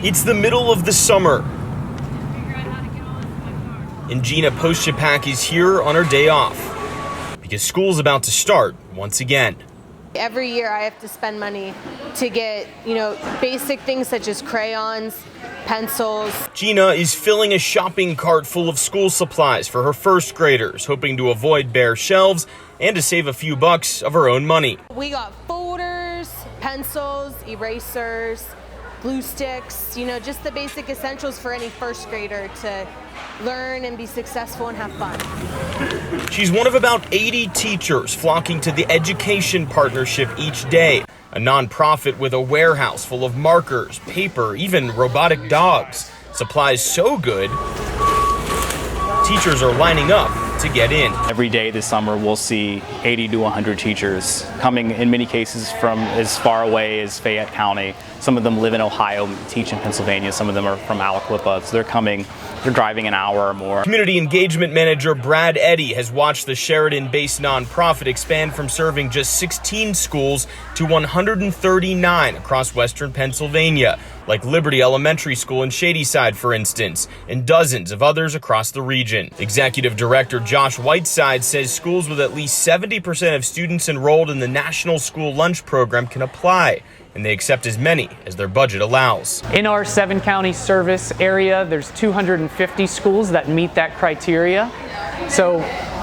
It's the middle of the summer, and Gina Postchapak is here on her day off because school's about to start once again. Every year I have to spend money to get, basic things such as crayons, pencils. Gina is filling a shopping cart full of school supplies for her first graders, hoping to avoid bare shelves and to save a few bucks of her own money. We got folders, pencils, erasers, glue sticks, just the basic essentials for any first grader to learn and be successful and have fun. She's one of about 80 teachers flocking to the Education Partnership each day, a nonprofit with a warehouse full of markers, paper, even robotic dogs. Supplies so good, teachers are lining up to get in. Every day this summer we'll see 80 to 100 teachers coming, in many cases from as far away as Fayette County. Some of them live in Ohio, teach in Pennsylvania. Some of them are from Aliquippa. So they're driving an hour or more. Community engagement manager Brad Eddy has watched the Sheridan-based nonprofit expand from serving just 16 schools to 139 across western Pennsylvania, like Liberty Elementary School in Shadyside, for instance, and dozens of others across the region. Executive Director Josh Whiteside says schools with at least 70% of students enrolled in the National School Lunch Program can apply, and they accept as many as their budget allows. In our 7-county service area, there's 250 schools that meet that criteria. So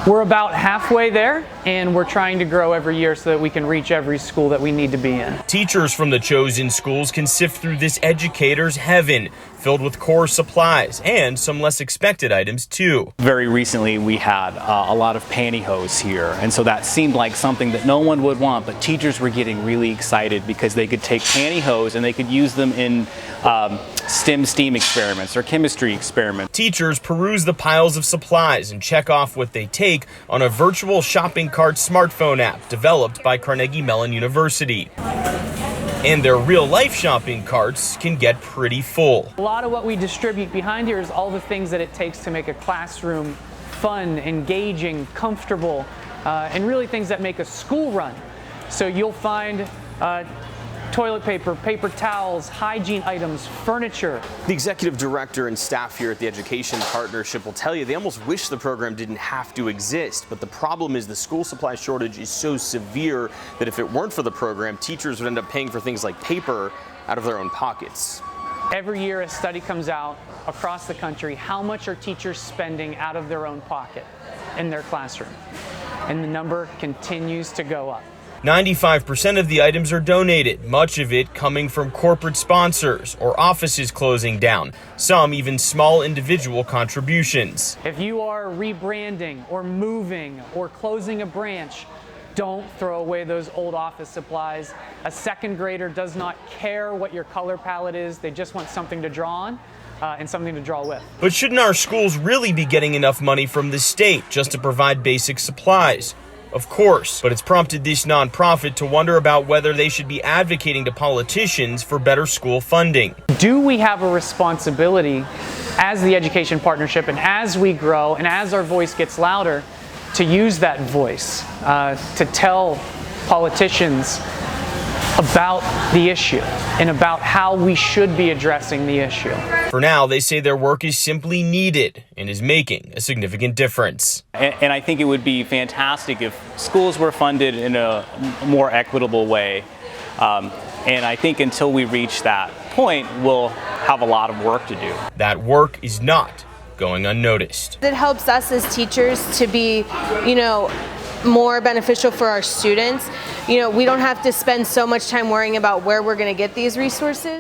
we're about halfway there, and we're trying to grow every year so that we can reach every school that we need to be in. Teachers from the chosen schools can sift through this educator's heaven, filled with core supplies and some less expected items too. Very recently we had a lot of pantyhose here, and so that seemed like something that no one would want, but teachers were getting really excited because they could take pantyhose and they could use them in STEAM experiments or chemistry experiments. Teachers peruse the piles of supplies and check off what they take on a virtual shopping cart smartphone app developed by Carnegie Mellon University. And their real-life shopping carts can get pretty full. A lot of what we distribute behind here is all the things that it takes to make a classroom fun, engaging, comfortable, and really things that make a school run. So you'll find toilet paper, paper towels, hygiene items, furniture. The executive director and staff here at the Education Partnership will tell you they almost wish the program didn't have to exist, but the problem is the school supply shortage is so severe that if it weren't for the program, teachers would end up paying for things like paper out of their own pockets. Every year a study comes out across the country, how much are teachers spending out of their own pocket in their classroom? And the number continues to go up. 95% of the items are donated, much of it coming from corporate sponsors or offices closing down, some even small individual contributions. If you are rebranding or moving or closing a branch, don't throw away those old office supplies. A second grader does not care what your color palette is, they just want something to draw on. And something to draw with. But shouldn't our schools really be getting enough money from the state just to provide basic supplies? Of course, but it's prompted this nonprofit to wonder about whether they should be advocating to politicians for better school funding. Do we have a responsibility as the Education Partnership, and as we grow and as our voice gets louder, to use that voice to tell politicians about the issue and about how we should be addressing the issue? For now, they say their work is simply needed and is making a significant difference. And I think it would be fantastic if schools were funded in a more equitable way. And I think until we reach that point, we'll have a lot of work to do. That work is not going unnoticed. It helps us as teachers to be, more beneficial for our students. We don't have to spend so much time worrying about where we're going to get these resources.